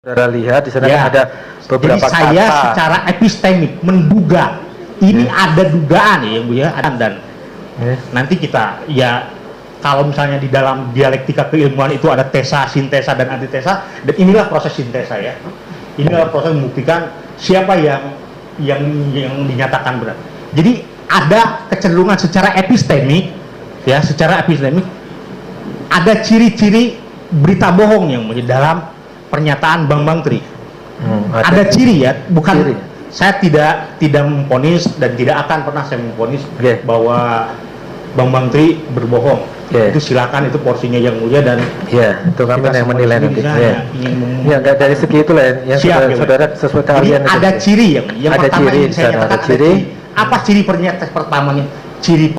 Saudara lihat di sana Ya. kan ada beberapa Jadi saya kata. secara epistemik menduga ini ada dugaan ya Bu ya, dan nanti kita ya kalau misalnya di dalam dialektika keilmuan itu ada tesa, sintesa dan antitesa, dan inilah proses sintesa ya. Inilah proses membuktikan siapa yang dinyatakan benar. Jadi ada kecenderungan secara epistemik ya, secara epistemik ada ciri-ciri berita bohong yang dalam pernyataan Bambang Tri. Ada ciri ya, bukan ciri. Saya tidak memvonis dan tidak akan pernah saya memvonis bahwa Bambang Tri berbohong. Itu silakan, itu porsinya yang mulia dan itu kami yang menilai nanti. Enggak dari segi itu lah yang saudara sesuai keahlian. Jadi ada ciri yang ada pertama ciri, yang saya nyatakan ada ciri. Apa ciri pernyataan pertamanya? Ciri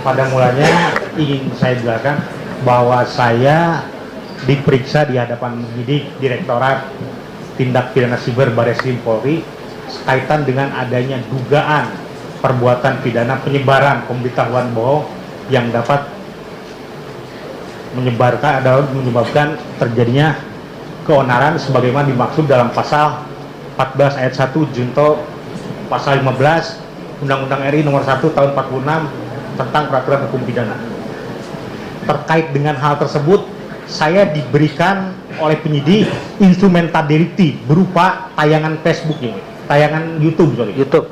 pada mulanya ingin saya jelaskan bahwa saya diperiksa di hadapan penyidik Direktorat Tindak Pidana Siber Barreskrim Polri kaitan dengan adanya dugaan perbuatan pidana penyebaran pemberitahuan bohong yang dapat menyebabkan terjadinya keonaran sebagaimana dimaksud dalam pasal 14 ayat 1 junto pasal 15 Undang-Undang RI nomor 1 tahun 46 tentang peraturan hukum pidana. Terkait dengan hal tersebut, saya diberikan oleh penyidik instrumental delikti berupa tayangan Facebook ini, tayangan YouTube,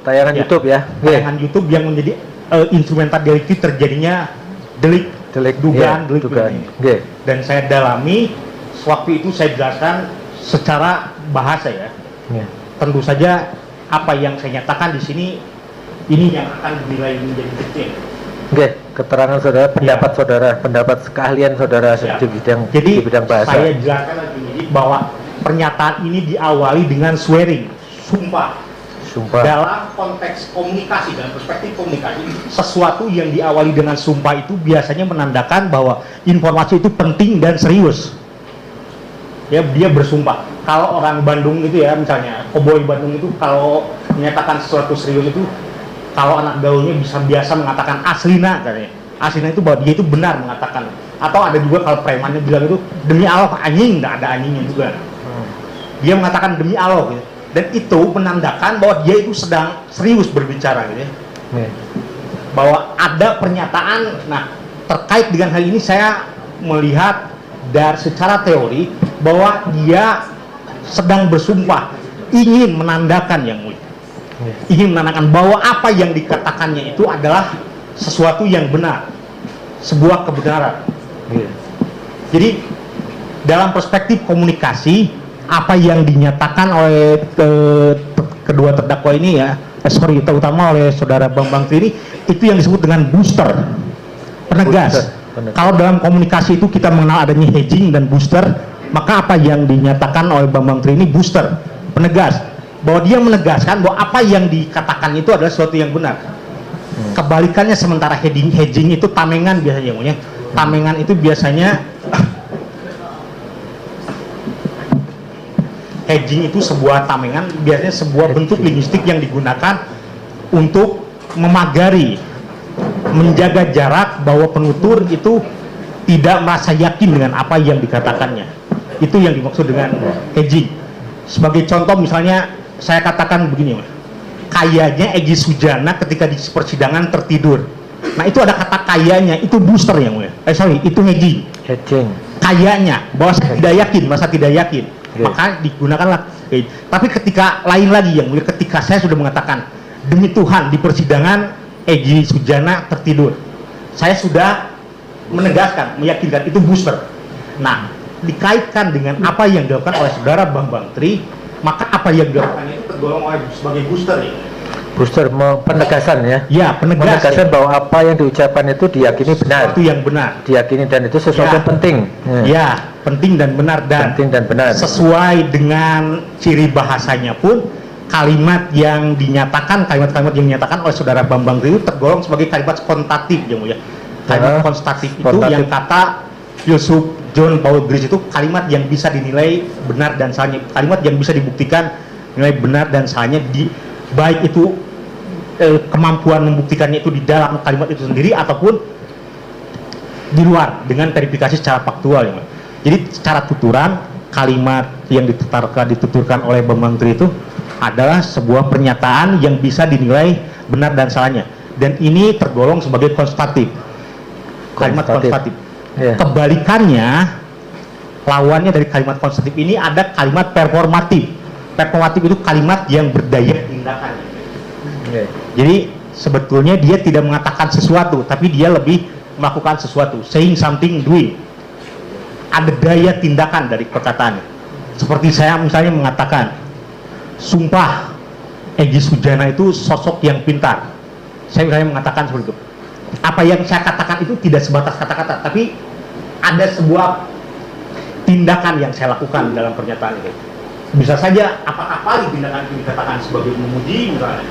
tayangan YouTube ya. Tayangan YouTube yang menjadi instrumental delikti terjadinya delik dugaan. Dan saya dalami, waktu itu saya jelaskan secara bahasa ya. Tentu saja apa yang saya nyatakan di sini ini yang akan dinilai menjadi kecil. Keterangan saudara, pendapat saudara, pendapat keahlian saudara di bidang bahasa. Saya jelaskan lagi bahwa pernyataan ini diawali dengan swearing, sumpah. Dalam konteks komunikasi, dalam perspektif komunikasi, sesuatu yang diawali dengan sumpah itu biasanya menandakan bahwa informasi itu penting dan serius. Ya, dia bersumpah. Kalau orang Bandung itu ya, misalnya koboi Bandung itu kalau menyatakan sesuatu serius itu, kalau anak gaulnya biasa mengatakan aslina katanya. Aslina itu bahwa dia itu benar mengatakan. Atau ada juga kalau premannya bilang itu demi Allah anjing, tidak ada anjingnya juga. Dia mengatakan demi Allah gitu. Dan itu menandakan bahwa dia itu sedang serius berbicara gitu ya. Bahwa ada pernyataan. Nah, terkait dengan hal ini saya melihat dari secara teori bahwa dia sedang bersumpah ingin menandakan yang mulia. Ingin menandakan bahwa apa yang dikatakannya itu adalah sesuatu yang benar, sebuah kebenaran. Jadi dalam perspektif komunikasi, apa yang dinyatakan oleh kedua terdakwa ini ya, terutama oleh saudara Bambang Tri, itu yang disebut dengan booster, penegas. Kalau dalam komunikasi itu kita mengenal adanya hedging dan booster, maka apa yang dinyatakan oleh Bambang Tri ini booster, penegas. Bahwa dia menegaskan bahwa apa yang dikatakan itu adalah sesuatu yang benar. Kebalikannya sementara hedging itu tamengan biasanya. Tamengan itu biasanya hedging itu sebuah tamengan, biasanya sebuah bentuk linguistik yang digunakan untuk memagari, menjaga jarak bahwa penutur itu tidak merasa yakin dengan apa yang dikatakannya. Itu yang dimaksud dengan hedging. Sebagai contoh misalnya saya katakan begini, kayaknya Egy Sujana ketika di persidangan tertidur. Nah itu ada kata kayaknya, itu booster yang mulia. Itu hedging. Kayaknya, bahwa saya tidak yakin, masa tidak yakin. Maka digunakanlah. Tapi ketika lain lagi yang mulia, ketika saya sudah mengatakan demi Tuhan di persidangan Egy Sujana tertidur, saya sudah menegaskan, meyakinkan itu booster. Nah dikaitkan dengan apa yang dilakukan oleh saudara Bambang Tri, maka apa yang dilakukan itu tergolong sebagai booster ya. Booster, penegasan ya. Ya, penegasan bahwa apa yang diucapkan itu diyakini benar. Itu yang benar. Diyakini dan itu sesuatu yang penting. Ya, penting dan benar dan sesuai dengan ciri bahasanya pun kalimat yang dinyatakan, kalimat-kalimat yang dinyatakan oleh saudara Bambang Tri itu tergolong sebagai kalimat konstatif yang mulia. Kalimat konstatif itu yang kata Yusuf John Paul Gris itu kalimat yang bisa dinilai benar dan salahnya, kalimat yang bisa dibuktikan nilai benar dan salahnya baik itu kemampuan membuktikannya itu di dalam kalimat itu sendiri ataupun di luar dengan verifikasi secara faktual ya. Jadi secara tuturan kalimat yang dituturkan oleh Bambang Tri itu adalah sebuah pernyataan yang bisa dinilai benar dan salahnya, dan ini tergolong sebagai konstatif, kalimat konstatif. Yeah. Kebalikannya, lawannya dari kalimat konstatif ini ada kalimat performatif. Performatif itu kalimat yang berdaya tindakan. Yeah. Jadi sebetulnya dia tidak mengatakan sesuatu, tapi dia lebih melakukan sesuatu, saying something, doing. Ada daya tindakan dari perkataannya. Seperti saya misalnya mengatakan, sumpah Egy Sujana itu sosok yang pintar. Saya misalnya mengatakan seperti itu. Apa yang saya katakan itu tidak sebatas kata-kata, tapi ada sebuah tindakan yang saya lakukan dalam pernyataan itu. Bisa saja apakah paling tindakan itu dikatakan sebagai memuji misalnya.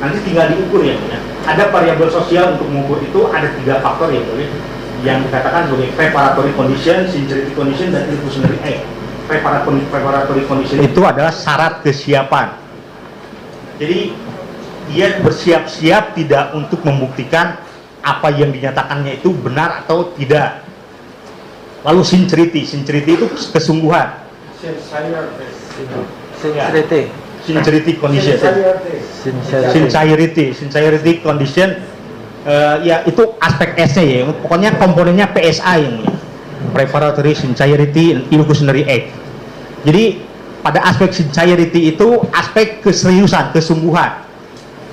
Nanti tinggal diukur ya. Ada variabel sosial untuk mengukur itu, ada 3 faktor ya, yang dikatakan sebagai preparatory condition, sincerity condition, dan illusionary act. Preparatory condition itu adalah syarat kesiapan. Jadi dia bersiap-siap tidak untuk membuktikan apa yang dinyatakannya itu benar atau tidak. Lalu sincerity itu kesungguhan. Sincerity condition. Sincerity condition. Ya itu aspek S-nya ya. Pokoknya komponennya PSA yang punya. Preparatory, sincerity, and illusionary act. Jadi pada aspek sincerity itu aspek keseriusan, kesungguhan.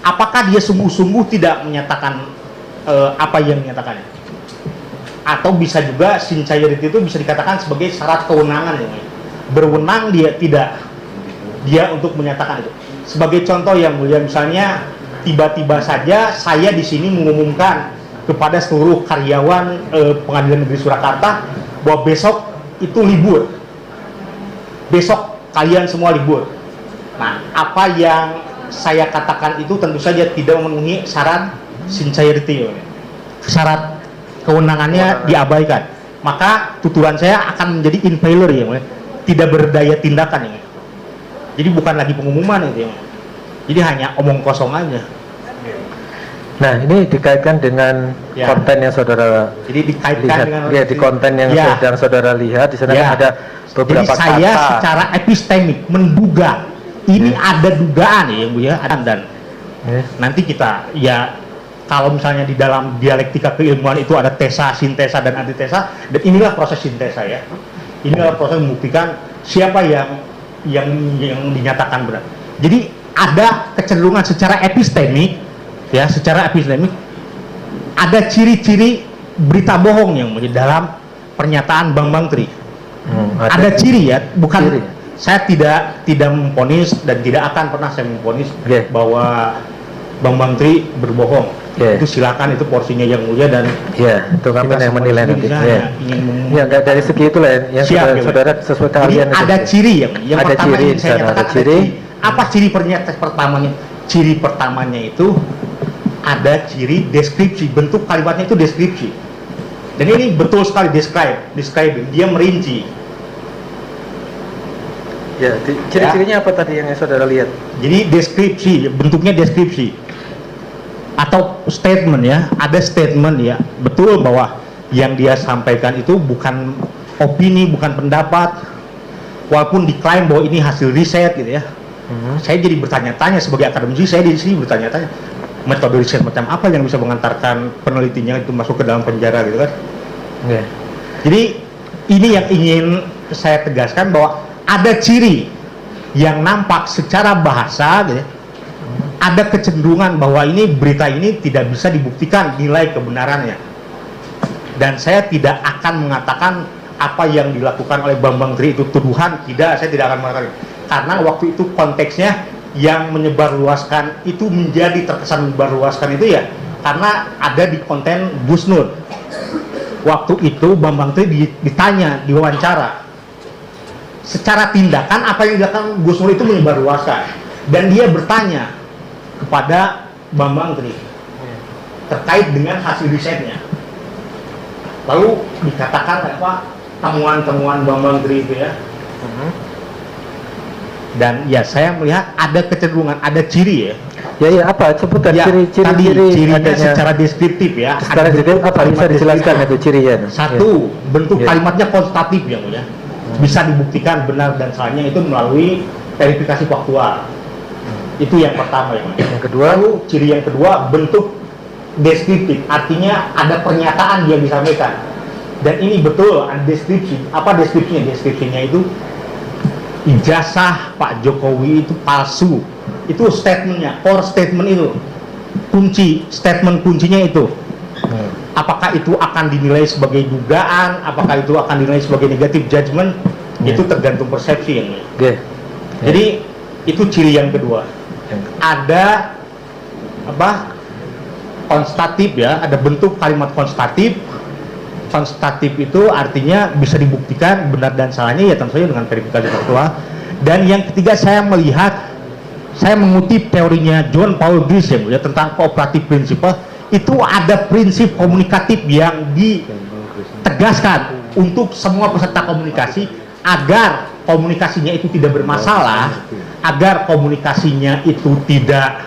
Apakah dia sungguh-sungguh tidak menyatakan apa yang dinyatakannya? Atau bisa juga sincerity itu bisa dikatakan sebagai syarat kewenangan ya. Berwenang dia tidak, dia untuk menyatakan itu. Sebagai contoh yang mulia, misalnya tiba-tiba saja saya di sini mengumumkan kepada seluruh karyawan Pengadilan Negeri Surakarta bahwa besok itu libur. Besok kalian semua libur. Nah, apa yang saya katakan itu tentu saja tidak memenuhi syarat sincerity. Syarat kewenangannya diabaikan. Maka tuturan saya akan menjadi invalid ya, tidak berdaya tindakan ya. Jadi bukan lagi pengumuman itu ya. Jadi hanya omong kosong aja. Nah, ini dikaitkan dengan konten yang saudara dikaitkan lihat. Dengan di konten yang sedang saudara lihat di sana kan ada beberapa jadi saya kata. Secara epistemik menduga ini ada dugaan ya Bu ya, dan nanti kita ya kalau misalnya di dalam dialektika keilmuan itu ada tesa, sintesa, dan antitesa, dan inilah proses sintesa ya. Inilah proses membuktikan siapa yang dinyatakan benar. Jadi ada kecenderungan secara epistemik ya, secara epistemik ada ciri-ciri berita bohong yang di dalam pernyataan Bambang Tri. Ada ciri ya, bukan ciri. Saya tidak memvonis dan tidak akan pernah saya memvonis bahwa Bambang Tri berbohong. Itu silakan, itu porsinya yang mulia dan itu kami yang menilai nanti. Enggak dari segi itu lah yang saudara sesuai kalian. Jadi ada ciri yang ada pertama ciri, yang saya nyatakan ada ciri. Apa ciri pernyataan pertamanya? Ciri pertamanya itu ada ciri deskripsi, bentuk kalimatnya itu deskripsi. Dan ini betul sekali describing, dia merinci. Ya, ciri-cirinya apa tadi yang saudara lihat? Jadi deskripsi, bentuknya deskripsi. Atau statement ya, ada statement ya, betul bahwa yang dia sampaikan itu bukan opini, bukan pendapat, walaupun diklaim bahwa ini hasil riset gitu ya. Saya jadi bertanya-tanya sebagai akademisi, saya di sini bertanya-tanya metode riset macam apa yang bisa mengantarkan penelitinya itu masuk ke dalam penjara gitu kan. Jadi ini yang ingin saya tegaskan bahwa ada ciri yang nampak secara bahasa gitu ya. Ada kecenderungan bahwa ini berita ini tidak bisa dibuktikan nilai kebenarannya. Dan saya tidak akan mengatakan apa yang dilakukan oleh Bambang Tri itu tuduhan, tidak, saya tidak akan mengatakan. Karena waktu itu konteksnya yang menyebarluaskan itu menjadi terkesan menyebarluaskan itu ya karena ada di konten Gus Nur. Waktu itu Bambang Tri ditanya, diwawancara. Secara tindakan apa yang dilakukan Gus Nur itu menyebarluaskan. Dan dia bertanya kepada Bambang Tri terkait dengan hasil risetnya. Lalu dikatakan apa temuan-temuan Bambang Tri itu ya. Dan ya saya melihat ada kecenderungan, ada ciri ya. Ya apa sebutan Ya, tadi ciri-ciri cirinya adanya secara deskriptif ya. secara Ada deskriptif bentuk apa bisa kalimat dijelaskan deskriptif. itu cirinya? Satu, bentuk Ya. kalimatnya konstatif yang mulia. Bisa dibuktikan benar dan salahnya itu melalui verifikasi faktual. Itu yang pertama yang mulia. Yang kedua, Lalu ciri yang kedua, bentuk deskriptif, artinya ada pernyataan yang disampaikan. Dan ini betul ada deskripsi. Apa deskripsinya? Deskripsinya itu ijazah Pak Jokowi itu palsu. Itu statementnya, core statement itu. Statement kuncinya itu. Apakah itu akan dinilai sebagai dugaan, apakah itu akan dinilai sebagai negative judgment, itu tergantung persepsi yang mulia. Oke. Jadi itu ciri yang kedua. Ada apa? Konstatif ya, ada bentuk kalimat konstatif. Konstatif itu artinya bisa dibuktikan benar dan salahnya ya tentu saja dengan verifikasi faktual. Dan yang ketiga saya mengutip teorinya John Paul Grisham ya tentang cooperative principle, itu ada prinsip komunikatif yang ditegaskan untuk semua peserta komunikasi agar komunikasinya itu tidak bermasalah, agar komunikasinya itu tidak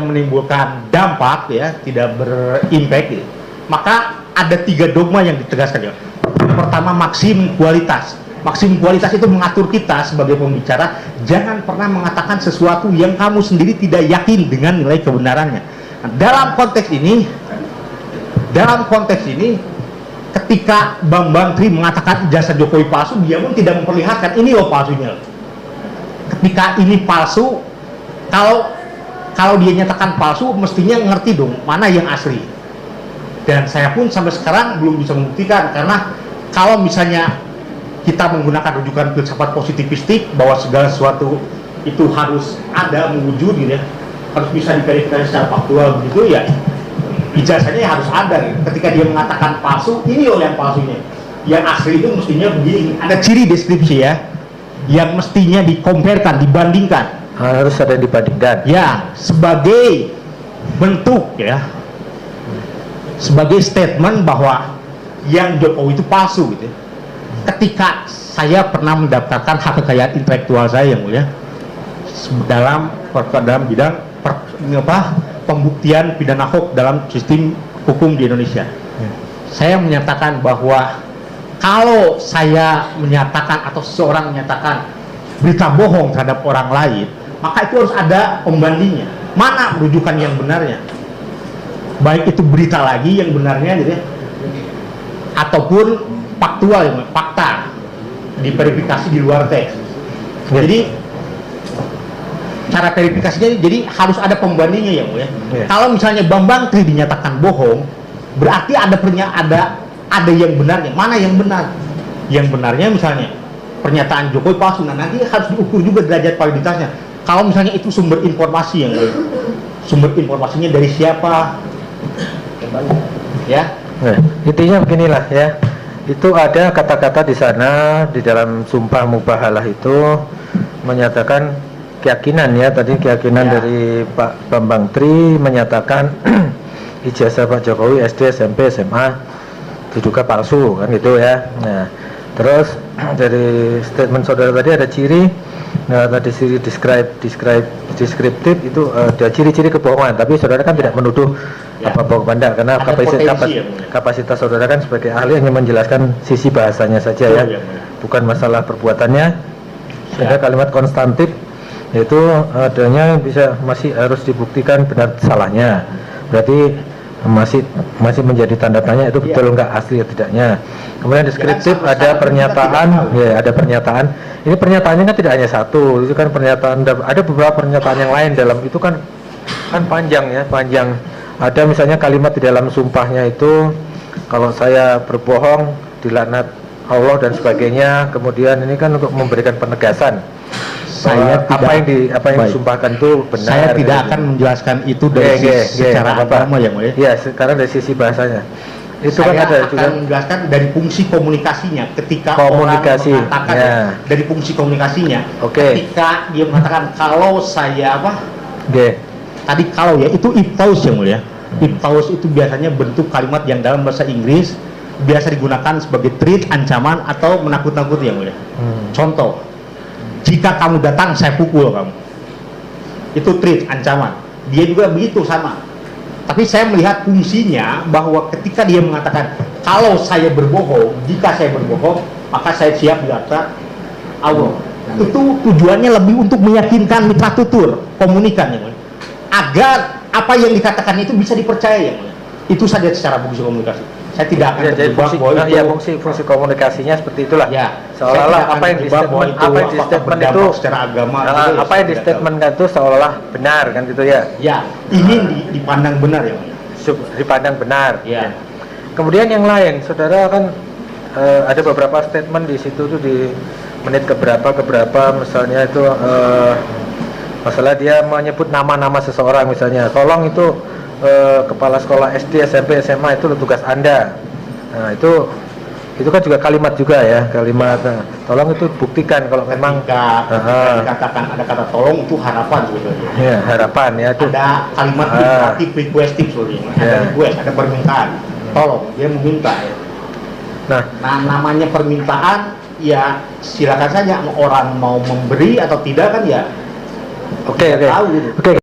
menimbulkan dampak ya, tidak berimpact ya. Maka ada 3 dogma yang ditegaskan ya. Yang pertama, maksimum kualitas. Maksimum kualitas itu mengatur kita sebagai pembicara jangan pernah mengatakan sesuatu yang kamu sendiri tidak yakin dengan nilai kebenarannya. Nah, dalam konteks ini ketika Bambang Tri mengatakan ijazah Jokowi palsu, dia pun tidak memperlihatkan ini loh palsunya. Ketika ini palsu, kalau dia nyatakan palsu, mestinya ngerti dong mana yang asli. Dan saya pun sampai sekarang belum bisa membuktikan, karena kalau misalnya kita menggunakan rujukan filsafat positivistik bahwa segala sesuatu itu harus ada mewujud gitu ya, harus bisa diverifikasi secara faktual begitu ya, ijazahnya harus ada gitu. Ketika dia mengatakan palsu, ini loh yang palsunya, yang asli itu mestinya begini. Ada ciri deskripsi ya yang mestinya dikompetkan, dibandingkan, harus ada yang dibandingkan ya, sebagai bentuk ya, sebagai statement bahwa yang Jokowi itu palsu gitu ya. Ketika saya pernah mendaftarkan hak kekayaan intelektual saya yang mulia dalam bidang pembuktian pidana hoax dalam sistem hukum di Indonesia, saya menyatakan bahwa kalau saya menyatakan atau seseorang menyatakan berita bohong terhadap orang lain, maka itu harus ada pembandingnya. Mana rujukan yang benarnya? Baik itu berita lagi yang benarnya gitu ya, ataupun faktual, ya, fakta diverifikasi di luar teks. Jadi cara verifikasinya jadi harus ada pembandingnya ya, Bu ya. Kalau misalnya Bambang Tri dinyatakan bohong, berarti ada yang benarnya. Mana yang benar? Yang benarnya misalnya pernyataan Jokowi palsu, nah nanti harus diukur juga derajat validitasnya. Kalau misalnya itu sumber informasi yang sumber informasinya dari siapa? Ya. Nah, intinya beginilah ya. Itu ada kata-kata di sana di dalam sumpah mubahalah itu menyatakan keyakinan ya, tadi keyakinan ya. Dari Pak Bambang Tri menyatakan ijazah Pak Jokowi SD, SMP, SMA diduga palsu kan gitu ya. Nah, terus dari statement saudara tadi ada ciri, nah tadi ciri deskriptif itu ada ciri-ciri kebohongan, tapi saudara kan tidak menuduh ya. apa bohong Anda karena kapasitas saudara kan sebagai ahli hanya menjelaskan sisi bahasanya saja ya, bukan masalah perbuatannya. Sehingga kalimat konstantif itu adanya masih harus dibuktikan benar salahnya, berarti masih menjadi tanda tanya itu betul enggak asli atau tidaknya. Kemudian deskriptif ada pernyataan, ya ada pernyataan. Ini pernyataannya kan tidak hanya satu, itu kan pernyataan, ada beberapa pernyataan yang lain dalam itu kan panjang ya, panjang. Ada misalnya kalimat di dalam sumpahnya itu, kalau saya berbohong dilaknat Allah dan sebagainya. Kemudian ini kan untuk memberikan penegasan. Saya apa yang disumpahkan itu benar. Saya tidak akan menjelaskan itu dari secara agama ya, Mas. Ya, sekarang dari sisi bahasanya. Itu Saya kan ada akan juga menjelaskan dari fungsi komunikasinya ketika komunikasi, orang mengatakan ya. Dari fungsi komunikasinya. Ketika dia mengatakan kalau saya tadi kalau ya itu iptaus ya mulia. Iptaus itu biasanya bentuk kalimat yang dalam bahasa Inggris biasa digunakan sebagai threat, ancaman atau menakut-nakuti yang mulia. Contoh, jika kamu datang saya pukul kamu. itu threat, ancaman. Dia juga begitu sama. Tapi saya melihat fungsinya bahwa ketika dia mengatakan kalau saya berbohong, jika saya berbohong, maka saya siap didaftar Allah. Itu tujuannya lebih untuk meyakinkan mitra tutur, komunikan ya, agar apa yang dikatakan itu bisa dipercaya ya. Itu saja secara fungsi komunikasi. Saya tidak akan terjebak bahwa itu fungsi komunikasinya seperti itulah. Ya, seolah-olah apa yang di statement itu secara agama apa yang di statementkan itu seolah-olah benar kan gitu ya. Ya, ingin dipandang benar ya. Dipandang benar. Ya. Kemudian yang lain, saudara kan ada beberapa statement di situ tuh di menit keberapa misalnya itu masalah dia menyebut nama-nama seseorang misalnya, tolong itu kepala sekolah SD, SMP, SMA itu tugas Anda. Nah, itu kan juga kalimat juga ya, kalimat. Nah, tolong itu buktikan kalau memang dikatakan ada kata tolong itu harapan sebetulnya. Ya, harapan ya itu. Ada kalimat imperatif requesting sebetulnya. Ada request, ada permintaan. Tolong, dia meminta ya. Nah, namanya permintaan ya silakan saja orang mau memberi atau tidak kan ya. Oke.